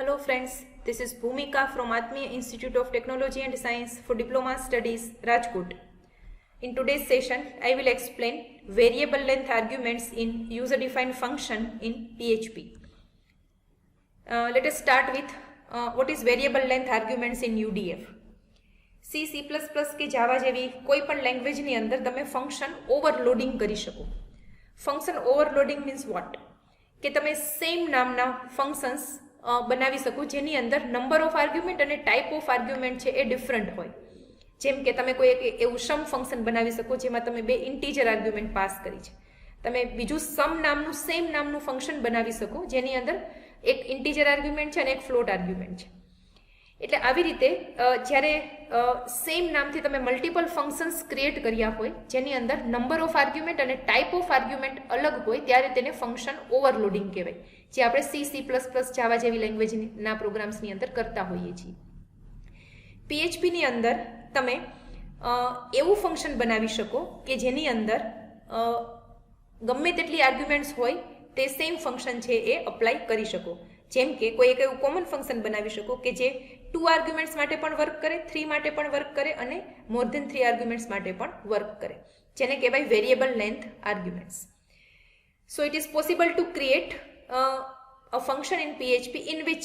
Hello friends, this is Bhumika from Atmiya Institute of Technology and Science for Diploma Studies, Rajkot. In today's session, I will explain variable length arguments in user-defined function in PHP. Let us start with what is variable length arguments in UDF. C, C++ કે જાવા જેવી કોઈ પણ લેંગ્વેજની અંદર તમે function overloading કરી શકો. Function overloading means what? કે તમે સેમ નામના ફંક્શન્સ બનાવી શકો જેની અંદર નંબર ઓફ આર્ગ્યુમેન્ટ અને ટાઈપ ઓફ આર્ગ્યુમેન્ટ છે એ ડિફરન્ટ હોય. જેમ કે તમે કોઈ એક એવું સમ ફંક્શન બનાવી શકો જેમાં તમે બે ઇન્ટીજર આર્ગ્યુમેન્ટ પાસ કરી છે. તમે બીજું સમ નામનું સેમ નામનું ફંક્શન બનાવી શકો જેની અંદર એક ઇન્ટીજર આર્ગ્યુમેન્ટ છે અને એક ફ્લોટ આર્ગ્યુમેન્ટ છે. એટલે આવી રીતે જ્યારે સેમ નામથી તમે મલ્ટિપલ ફંક્શન્સ ક્રિએટ કર્યા હોય જેની અંદર નંબર ઓફ આર્ગ્યુમેન્ટ અને ટાઈપ ઓફ આર્ગ્યુમેન્ટ અલગ હોય ત્યારે તેને ફંક્શન ઓવરલોડિંગ કહેવાય, જે આપણે C++, જાવા જેવી લેંગ્વેજના પ્રોગ્રામ્સની અંદર કરતા હોઈએ છીએ. PHPની અંદર તમે એવું ફંક્શન બનાવી શકો કે જેની અંદર ગમે તેટલી આર્ગ્યુમેન્ટ્સ હોય તે સેમ ફંક્શન છે એ અપ્લાય કરી શકો. જેમ કે કોઈ એક એવું કોમન ફંક્શન બનાવી શકો કે જે 2 આર્ગ્યુમેન્ટ્સ માટે પણ વર્ક કરે, 3 માટે પણ વર્ક કરે અને મોર ધેન 3 આર્ગ્યુમેન્ટ્સ માટે પણ વર્ક કરે, જેને કહેવાય variable length arguments. So it is possible to create a function in PHP in which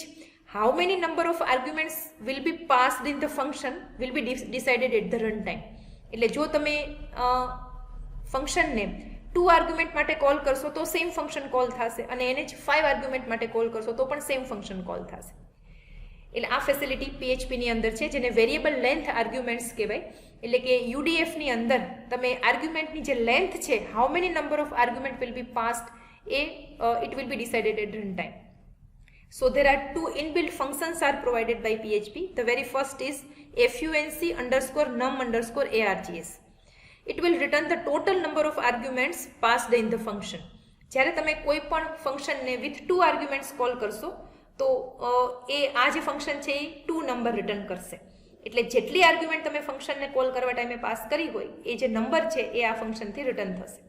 how many number of arguments will be passed in the function will be decided at the runtime. એટલે જો તમે ફંક્શનને 2 argument માટે call કરશો તો same function call થશે અને એને જ 5 આર્ગ્યુમેન્ટ માટે કોલ કરશો તો પણ સેમ ફંક્શન કોલ થશે. એટલે આ ફેસિલિટી PHPની અંદર છે જેને વેરિયેબલ લેન્થ આર્ગ્યુમેન્ટ્સ કહેવાય. એટલે કે UDFની અંદર તમે આર્ગ્યુમેન્ટની જે લેન્થ છે, how many number of argument will be passed, it will be decided at runtime. So there are 2 inbuilt functions are provided by PHP. The very first is func_num_args. It will return the total number of arguments passed in the function. જ્યારે તમે કોઈ પણ ફંક્શનને with 2 arguments call કરશો તો આ જે function છે એ 2 નંબર રિટર્ન કરશે. એટલે જેટલી આર્ગ્યુમેન્ટ તમે ફંક્શનને કોલ કરવા ટાઈમે પાસ કરી હોય એ જે નંબર છે એ આ ફંક્શનથી રિટર્ન થશે.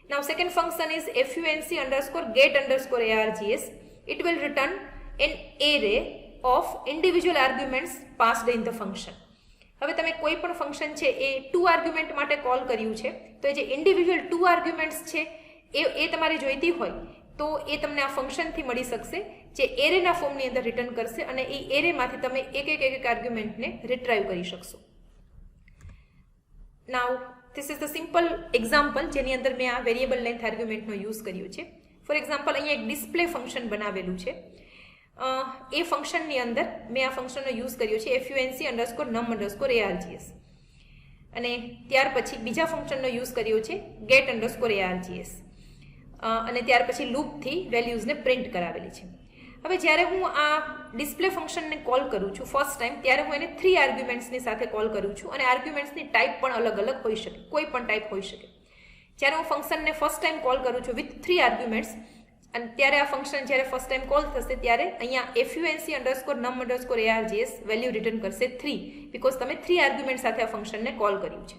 Now second function is func_get_args. It will return an array of individual arguments passed in the function. હવે તમે કોઈ પણ ફંક્શન છે એ 2 આર્ગ્યુમેન્ટ માટે કોલ કર્યું છે તો એ જે ઇન્ડિવિજ્યુઅલ 2 આર્ગ્યુમેન્ટ્સ છે એ તમારે જોઈતી હોય તો એ તમને આ ફંક્શનથી મળી શકશે જે એરેના ફોર્મની અંદર રિટર્ન કરશે અને એ એરેમાંથી તમે એક આર્ગ્યુમેન્ટને રિટ્રાઈવ કરી શકશો. નાઉ this is the simple example જેની અંદર મેં આ વેરિયેબલ લેન્થ આર્ગ્યુમેન્ટનો યુઝ કર્યો છે. ફોર એક્ઝામ્પલ અહીંયા એક ડિસ્પ્લે ફંક્શન બનાવેલું છે. એ ફંક્શનની અંદર મેં આ ફંક્શનનો યુઝ કર્યો છે func_num_args અને ત્યાર પછી બીજા ફંક્શનનો યુઝ કર્યો છે get_args અને ત્યાર પછી લૂપથી વેલ્યુઝને પ્રિન્ટ કરાવેલી છે. હવે જ્યારે હું આ ડિસ્પ્લે ફંક્શનને કોલ કરું છું ફર્સ્ટ ટાઈમ ત્યારે હું એને 3 આર્ગ્યુમેન્ટ્સની સાથે કોલ કરું છું અને આર્ગ્યુમેન્ટ્સની ટાઈપ પણ અલગ અલગ હોઈ શકે, કોઈ પણ ટાઈપ હોઈ શકે. જ્યારે હું ફંક્શનને ફર્સ્ટ ટાઈમ કોલ કરું છું વિથ 3 આર્ગ્યુમેન્ટ્સ અને ત્યારે આ ફંક્શન જ્યારે ફર્સ્ટ ટાઈમ કોલ થશે ત્યારે અહીંયા func_num_args વેલ્યુ રિટર્ન કરશે 3, બિકોઝ તમે 3 આર્ગ્યુમેન્ટ સાથે આ ફંક્શનને કોલ કર્યું છે.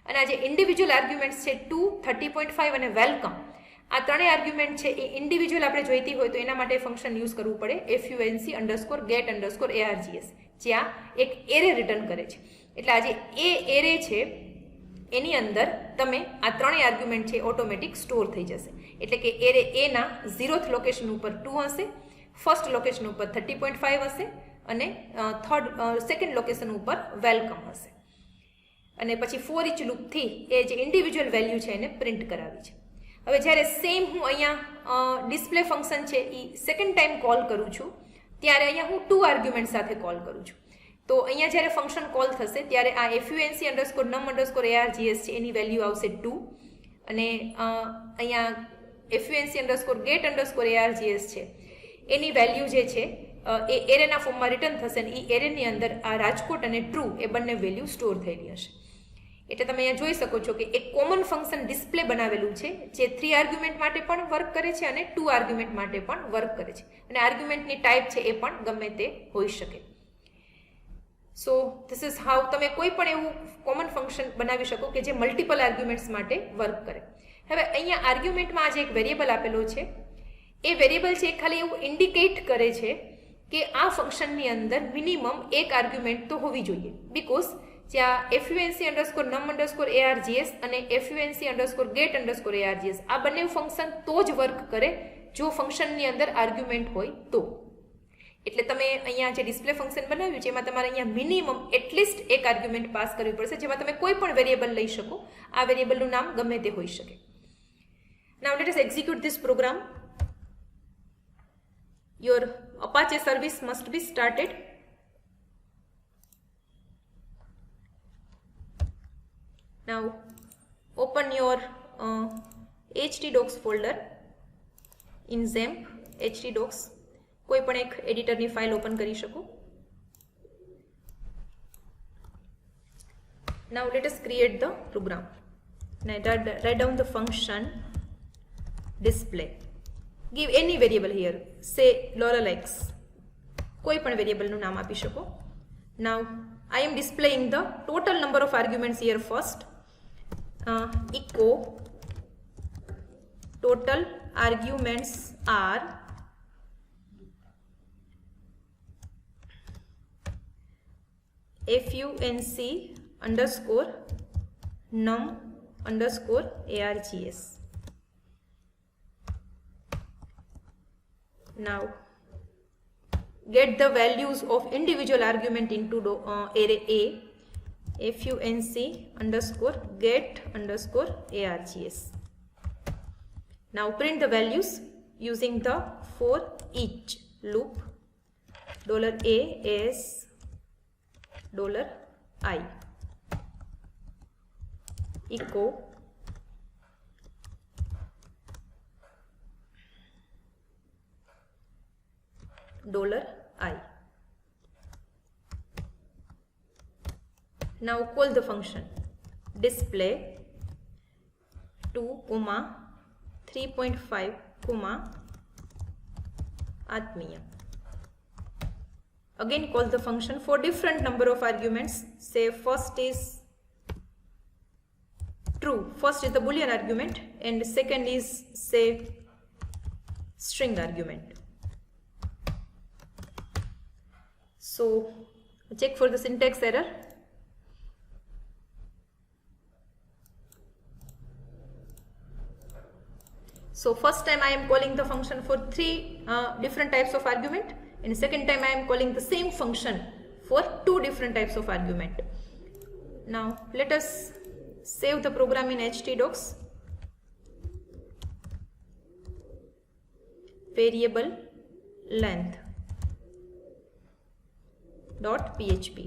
અને આ જે ઇન્ડિવિજ્યુઅલ આર્ગ્યુમેન્ટ્સ છે 2, 30.5 અને વેલકમ, આ ત્રણેય આર્ગ્યુમેન્ટ છે એ ઇન્ડિવિજ્યુઅલ આપણે જોઈતી હોય તો એના માટે ફંક્શન યુઝ કરવું પડે func_get_args, જ્યાં એક એરે રિટર્ન કરે છે. એટલે આ જે એરે છે એની અંદર તમે આ ત્રણેય આર્ગ્યુમેન્ટ છે ઓટોમેટિક સ્ટોર થઈ જશે. એટલે કે એરે એના 0th લોકેશન ઉપર 2 હશે, ફર્સ્ટ લોકેશન ઉપર 30.5 હશે અને સેકન્ડ લોકેશન ઉપર વેલકમ હશે. અને પછી ફોર ઇચ લૂપથી એ જે ઇન્ડિવિજ્યુઅલ વેલ્યુ છે એને પ્રિન્ટ કરાવી છે. હવે જ્યારે સેમ હું અહીંયા ડિસ્પ્લે ફંક્શન છે એ સેકન્ડ ટાઈમ કોલ કરું છું ત્યારે અહીંયા હું 2 આર્ગ્યુમેન્ટ સાથે કોલ કરું છું. તો અહીંયા જ્યારે ફંક્શન કોલ થશે ત્યારે આ func_num_args છે એની વેલ્યુ આવશે 2 અને અહીંયા func_get_args છે એની વેલ્યુ જે છે એ એરેના ફોર્મમાં રિટર્ન થશે અને એ એરેની અંદર આ રાજકોટ અને ટ્રુ એ બંને વેલ્યુ સ્ટોર થયેલી હશે. એટલે તમે અહીંયા જોઈ શકો છો કે એક કોમન ફંક્શન ડિસ્પ્લે બનાવેલું છે જે 3 આર્ગ્યુમેન્ટ માટે પણ વર્ક કરે છે અને 2 આર્ગ્યુમેન્ટ માટે પણ વર્ક કરે છે અને આર્ગ્યુમેન્ટની ટાઈપ છે એ પણ ગમે તે હોઈ શકે. સો ધીસ ઇઝ હાઉ તમે કોઈ પણ એવું કોમન ફંક્શન બનાવી શકો કે જે મલ્ટિપલ આર્ગ્યુમેન્ટ્સ માટે વર્ક કરે. હવે અહીંયા આર્ગ્યુમેન્ટમાં આજે એક વેરિયેબલ આપેલો છે એ વેરિયેબલ છે ખાલી એવું ઇન્ડિકેટ કરે છે કે આ ફંક્શનની અંદર મિનિમમ એક આર્ગ્યુમેન્ટ તો હોવી જોઈએ, બીકોઝ જ્યાં func_num_args અને func_get_args આ બંને ફંક્શન તો જ વર્ક કરે જો ફંક્શનની અંદર આર્ગ્યુમેન્ટ હોય તો. એટલે તમે અહીંયા જે ડિસ્પ્લે ફંક્શન બનાવ્યું છે એમાં તમારે અહીંયા મિનિમમ એટલીસ્ટ એક આર્ગ્યુમેન્ટ પાસ કરવી પડશે, જેમાં તમે કોઈ પણ વેરિયેબલ લઈ શકો. આ વેરિયેબલનું નામ ગમે તે હોઈ શકે. Now let us execute this program. Your Apache service must be started. Now open your htdocs folder in XAMPP htdocs. કોઈ પણ એક એડિટરની ફાઇલ ઓપન કરી શકો. Now let us create the program. Now write down the function display. Give any variable here, say $x. કોઈ પણ વેરિયેબલનું નામ આપી શકો. Now I am displaying the total number of arguments here first. Echo total arguments are func_num_args. Now get the values of individual argument into array A, func_get_args. Now print the values using the for each loop. $a is $i. Echo $i. Now call the function display 2, 3.5, Atmiya. Again call the function for different number of arguments. Say first is true, first is the boolean argument, and second is say string argument. So check for the syntax error. So first time I am calling the function for 3 different types of argument, and second time I am calling the same function for 2 different types of argument. Now let us save the program in htdocs. Variable length .php.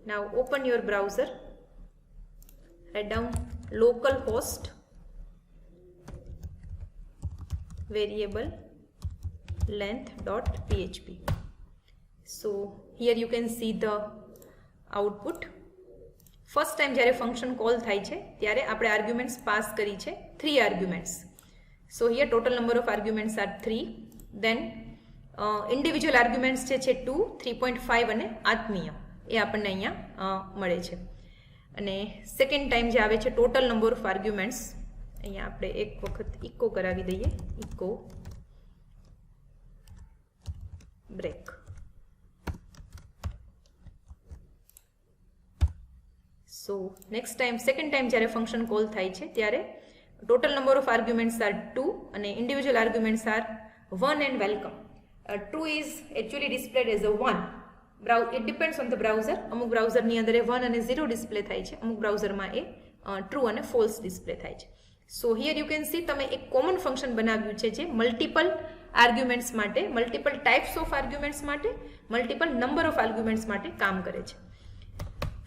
Now open your browser, write down localhost variable length.php. So here you can see the output. First time જ્યારે function call થાય છે ત્યારે આપણે arguments pass કરી છે 3 arguments. So here total number of arguments are 3. Then individual arguments છે 2, 3.5 અને આત્મીય એ આપણને અહીંયા મળે છે. અને સેકન્ડ ટાઈમ જે આવે છે ટોટલ નંબર ઓફ આર્ગ્યુમેન્ટ્સ, અહીંયા આપણે એક વખત ઇકો કરાવી દઈએ, echo break. So next time second time જ્યારે ફંક્શન કોલ થાય છે ત્યારે total number of arguments are 2 અને individual arguments are 1 and welcome. 2 is actually displayed as a 1. It depends on the browser. અમુક બ્રાઉઝરની અંદર 1 અને 0 ડિસ્પ્લે થાય છે, અમુક બ્રાઉઝરમાં એ ટ્રુ અને ફોલ્સ ડિસ્પ્લે થાય છે. સો હિયર યુ કેન સી તમે એક કોમન ફંક્શન બનાવ્યું છે જે મલ્ટિપલ આર્ગ્યુમેન્ટ્સ માટે, મલ્ટિપલ ટાઈપ્સ ઓફ આર્ગ્યુમેન્ટ્સ માટે, મલ્ટિપલ નંબર ઓફ આર્ગ્યુમેન્ટ્સ માટે કામ કરે છે.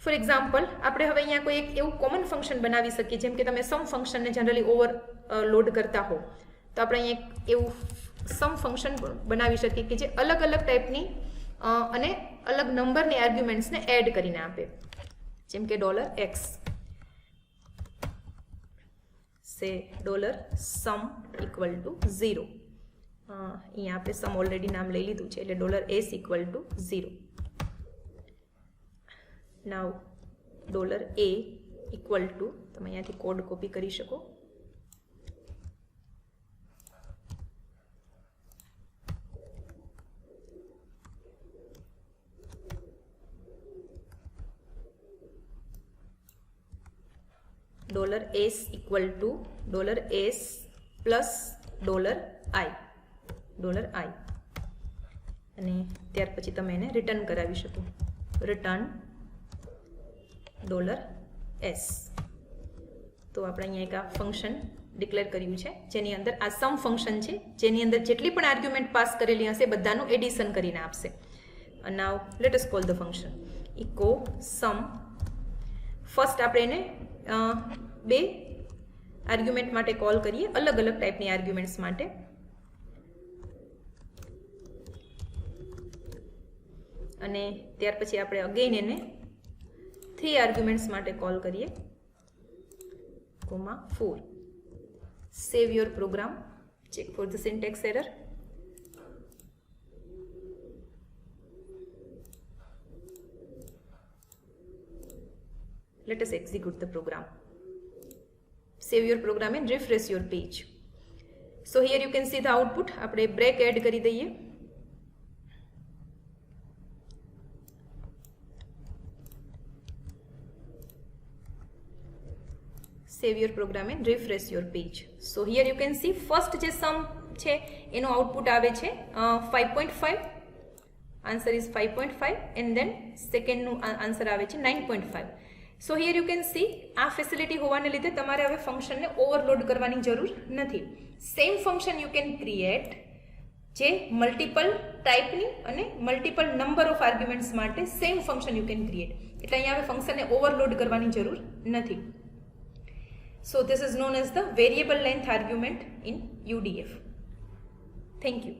ફોર એક્ઝામ્પલ આપણે હવે અહીંયા કોઈ એક એવું કોમન ફંક્શન બનાવી શકીએ, જેમ કે તમે સમ ફંક્શનને જનરલી ઓવરલોડ કરતા હો તો આપણે અહીંયા એક એવું સમ ફંક્શન બનાવી શકીએ કે જે અલગ અલગ ટાઈપની અને અલગ નંબરની આર્ગ્યુમેન્ટ્સને એડ કરીને આપે, જેમ કે $x સે $sum equal to 0. અહીંયા આપણે સમ ઓલરેડી નામ લઈ લીધું છે એટલે $s equal to 0. Now $a equal to તમે અહીંયાથી કોડ કોપી કરી શકો. $s equal to $s plus $i અને ત્યાર પછી તમે એને રિટર્ન કરાવી શકો, રિટર્ન $s. તો આપણે અહીંયા એક આ ફંક્શન ડિક્લેર કર્યું છે જેની અંદર આ સમ ફંક્શન છે, જેની અંદર જેટલી પણ આર્ગ્યુમેન્ટ પાસ કરેલી હશે બધાનું એડિશન કરીને આપશે. And now let us call the function echo sum. First આપણે એને બે આર્ગ્યુમેન્ટ માટે કોલ કરીએ, અલગ અલગ ટાઈપની આર્ગ્યુમેન્ટ્સ માટે. અને ત્યાર પછી આપણે અગેન એને 3 આર્ગ્યુમેન્ટ્સ માટે કોલ કરીએ, comma 4. Save your program, check for the syntax error. Let us execute the program. Save your program and refresh your page. So here you can see the output. આપણે break add કરી દઈએ. Save your program and refresh your page. So here you can see first જે sum છે એનો output આવે છે 5.5. Answer is 5.5 and then સેકન્ડનું answer આવે છે 9.5. So here you can see આ ફેસિલિટી હોવાને લીધે તમારે હવે ફંક્શનને ઓવરલોડ કરવાની જરૂર નથી. Same function you can create જે મલ્ટિપલ ટાઈપની અને મલ્ટિપલ નંબર ઓફ આર્ગ્યુમેન્ટ્સ માટે same function you can create. એટલે અહીંયા હવે ફંક્શનને ઓવરલોડ કરવાની જરૂર નથી. So this is known as the variable length argument in UDF. Thank you.